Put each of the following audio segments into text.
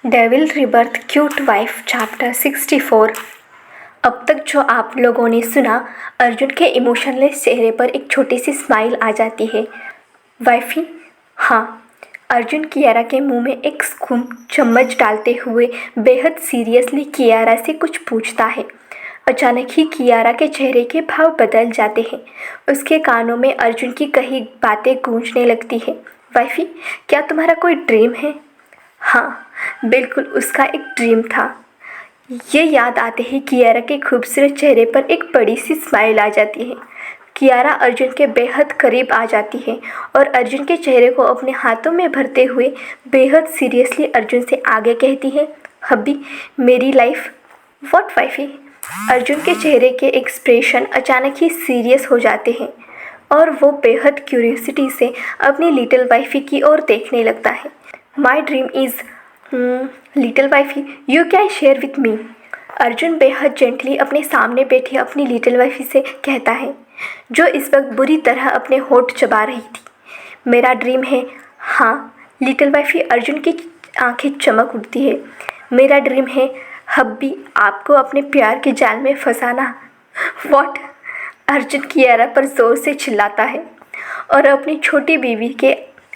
Devil rebirth cute wife chapter 64। अब तक जो आप लोगों ने सुना, अर्जुन के इमोशनलेस चेहरे पर एक छोटी सी स्माइल आ जाती है। वाइफी, हाँ। अर्जुन कियारा के मुंह में एक स्पून चम्मच डालते हुए बेहद सीरियसली कियारा से कुछ पूछता है। अचानक ही कियारा के चेहरे के भाव बदल जाते हैं। उसके कानों में अर्जुन की कही बातें गूंजने लगती है। वाइफी, क्या तुम्हारा कोई ड्रीम है? हाँ, बिल्कुल उसका एक ड्रीम था। ये याद आते ही कियारा के खूबसूरत चेहरे पर एक बड़ी सी स्माइल आ जाती है। कियारा अर्जुन के बेहद करीब आ जाती है और अर्जुन के चेहरे को अपने हाथों में भरते हुए बेहद सीरियसली अर्जुन से आगे कहती है, हब्बी, मेरी लाइफ। What wifey? अर्जुन के चेहरे के एक्सप्रेशन अचानक ही सीरियस हो जाते हैं और वो बेहद क्यूरियोसिटी से अपनी लिटिल वाइफी की ओर देखने लगता है। My dream is little wifey, you can share with me. Arjun बेहद जेंटली अपने सामने बैठी अपनी लिटिल वाइफी से कहता है, जो इस वक्त बुरी तरह अपने होठ चबा रही थी। मेरा ड्रीम है। हाँ लिटिल वाइफी, अर्जुन की आंखें चमक उठती है। मेरा ड्रीम है हब्बी, आपको अपने प्यार के जाल में फंसाना। व्हाट? अर्जुन कियारा पर जोर से चिल्लाता है और अपनी छोटी बीवी के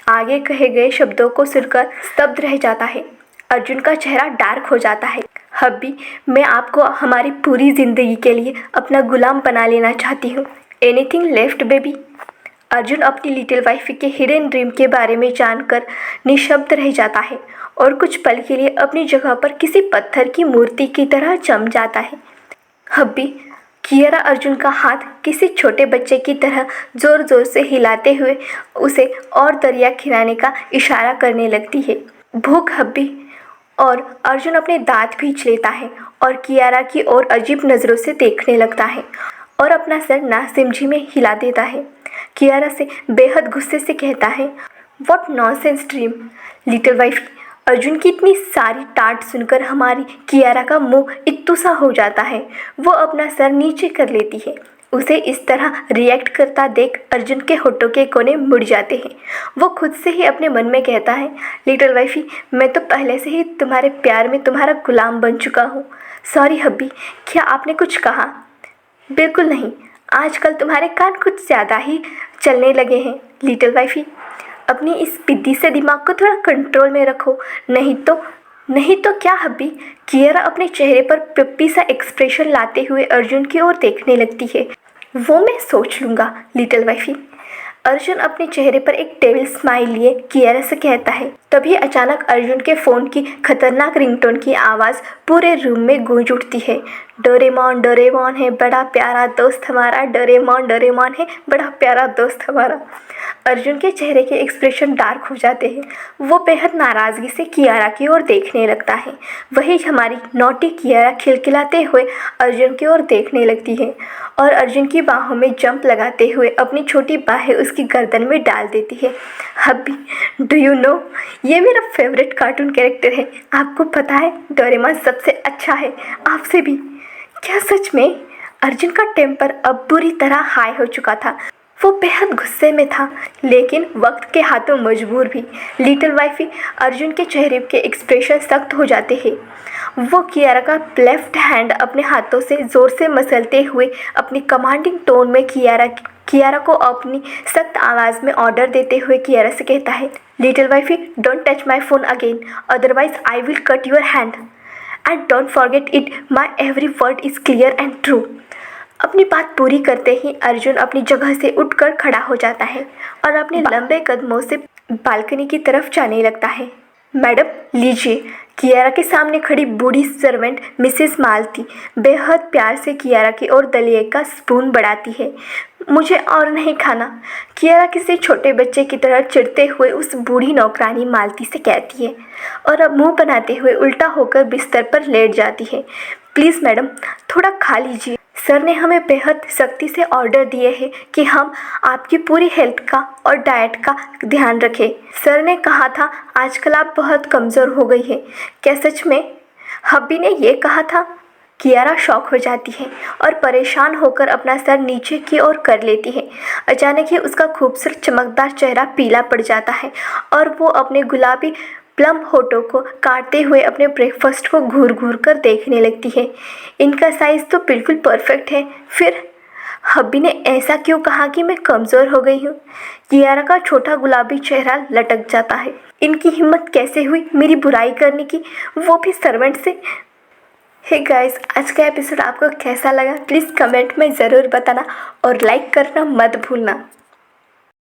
आगे कहे गए शब्दों को सुनकर स्तब्ध रह जाता है। अर्जुन का चेहरा डार्क हो जाता है। हब्बी, मैं आपको हमारी पूरी ज़िंदगी के लिए अपना गुलाम बना लेना चाहती हूँ। Anything left baby? अर्जुन अपनी लिटिल वाइफ के हिडन ड्रीम के बारे में जानकर निशब्द रह जाता है और कुछ पल के लिए अपनी जगह पर किसी पत्थर की मूर्ति की तरह जम जाता है। हब्बी, कियारा अर्जुन का हाथ किसी छोटे बच्चे की तरह ज़ोर ज़ोर से हिलाते हुए उसे और दरिया खिलाने का इशारा करने लगती है। भूख हब्बी। और अर्जुन अपने दांत भींच लेता है और कियारा की ओर अजीब नज़रों से देखने लगता है और अपना सर नासिमझी में हिला देता है। कियारा से बेहद गुस्से से कहता है, what nonsense dream. Little wife, Arjun की इतनी सारी टाट सुनकर हमारी कियारा का मुंह इत्तू सा हो जाता है। वो अपना सर नीचे कर लेती है। उसे इस तरह रिएक्ट करता देख अर्जुन के होठों के कोने मुड़ जाते हैं। वो खुद से ही अपने मन में कहता है, लिटिल वाइफी, मैं तो पहले से ही तुम्हारे प्यार में तुम्हारा गुलाम बन चुका हूँ। सॉरी हब्बी, क्या आपने कुछ कहा? बिल्कुल नहीं, आजकल तुम्हारे कान कुछ ज़्यादा ही चलने लगे हैं। लिटिल वाइफी, अपनी इस पिद्दी से दिमाग को थोड़ा कंट्रोल में रखो, नहीं तो क्या हब्बी? कियारा अपने चेहरे पर पिप्पी सा एक्सप्रेशन लाते हुए अर्जुन की ओर देखने लगती है। वो मैं सोच लूँगा लिटिल वाइफी। अर्जुन अपने चेहरे पर एक डेविल स्माइल लिए कियारा से कहता है। तभी अचानक अर्जुन के फ़ोन की खतरनाक रिंगटोन की आवाज़ पूरे रूम में गूंज उठती है। डोरेमोन डोरेमोन है बड़ा प्यारा दोस्त हमारा, डोरेमोन डोरेमोन है बड़ा प्यारा दोस्त हमारा। अर्जुन के चेहरे के एक्सप्रेशन डार्क हो जाते हैं। वो बेहद नाराज़गी से कियारा की ओर देखने लगता है। वही हमारी नोटी कियारा खिलखिलाते हुए अर्जुन की ओर देखने लगती है और अर्जुन की बाहों में जंप लगाते हुए अपनी छोटी बाहें उसकी गर्दन में डाल देती है। हब्बी, डू यू नो, ये मेरा फेवरेट कार्टून कैरेक्टर है। आपको पता है डोरेमोन सबसे अच्छा है, आपसे भी। क्या सच में? अर्जुन का टेम्पर अब बुरी तरह हाई हो चुका था। वो बेहद गुस्से में था, लेकिन वक्त के हाथों मजबूर भी। लिटिल वाइफी, अर्जुन के चेहरे के एक्सप्रेशन सख्त हो जाते हैं। वो कियारा का लेफ्ट हैंड अपने हाथों से ज़ोर से मसलते हुए अपनी कमांडिंग टोन में कियारा को अपनी सख्त आवाज़ में ऑर्डर देते हुए कियारा से कहता है, little wifey, don't touch my phone again, otherwise I will cut your hand and don't forget it, my every word is clear and true. अपनी बात पूरी करते ही अर्जुन अपनी जगह से उठकर खड़ा हो जाता है और अपने लंबे कदमों से बालकनी की तरफ जाने लगता है। मैडम लीजिए। कियारा के सामने खड़ी बूढ़ी सर्वेंट मिसेस मालती बेहद प्यार से कियारा की ओर दलिए का स्पून बढ़ाती है। मुझे और नहीं खाना। कियारा किसी छोटे बच्चे की तरह चिढ़ते हुए उस बूढ़ी नौकरानी मालती से कहती है और अब मुंह बनाते हुए उल्टा होकर बिस्तर पर लेट जाती है। प्लीज़ मैडम, थोड़ा खा लीजिए। सर ने हमें बेहद सख्ती से ऑर्डर दिए हैं कि हम आपकी पूरी हेल्थ का और डाइट का ध्यान रखें। सर ने कहा था आजकल आप बहुत कमज़ोर हो गई हैं। क्या सच में? हब्बी ने ये कहा था। कियारा शॉक हो जाती है और परेशान होकर अपना सर नीचे की ओर कर लेती है। अचानक ही उसका खूबसूरत चमकदार चेहरा पीला पड़ जाता है और वो अपने गुलाबी प्लम होठों को काटते हुए अपने ब्रेकफास्ट को घूर घूर कर देखने लगती है। इनका साइज़ तो बिल्कुल परफेक्ट है, फिर हब्बी ने ऐसा क्यों कहा कि मैं कमज़ोर हो गई हूँ? कियारा का छोटा गुलाबी चेहरा लटक जाता है। इनकी हिम्मत कैसे हुई मेरी बुराई करने की, वो भी सर्वेंट से। हे गाइस, आज का एपिसोड आपको कैसा लगा प्लीज़ कमेंट में ज़रूर बताना और लाइक करना मत भूलना।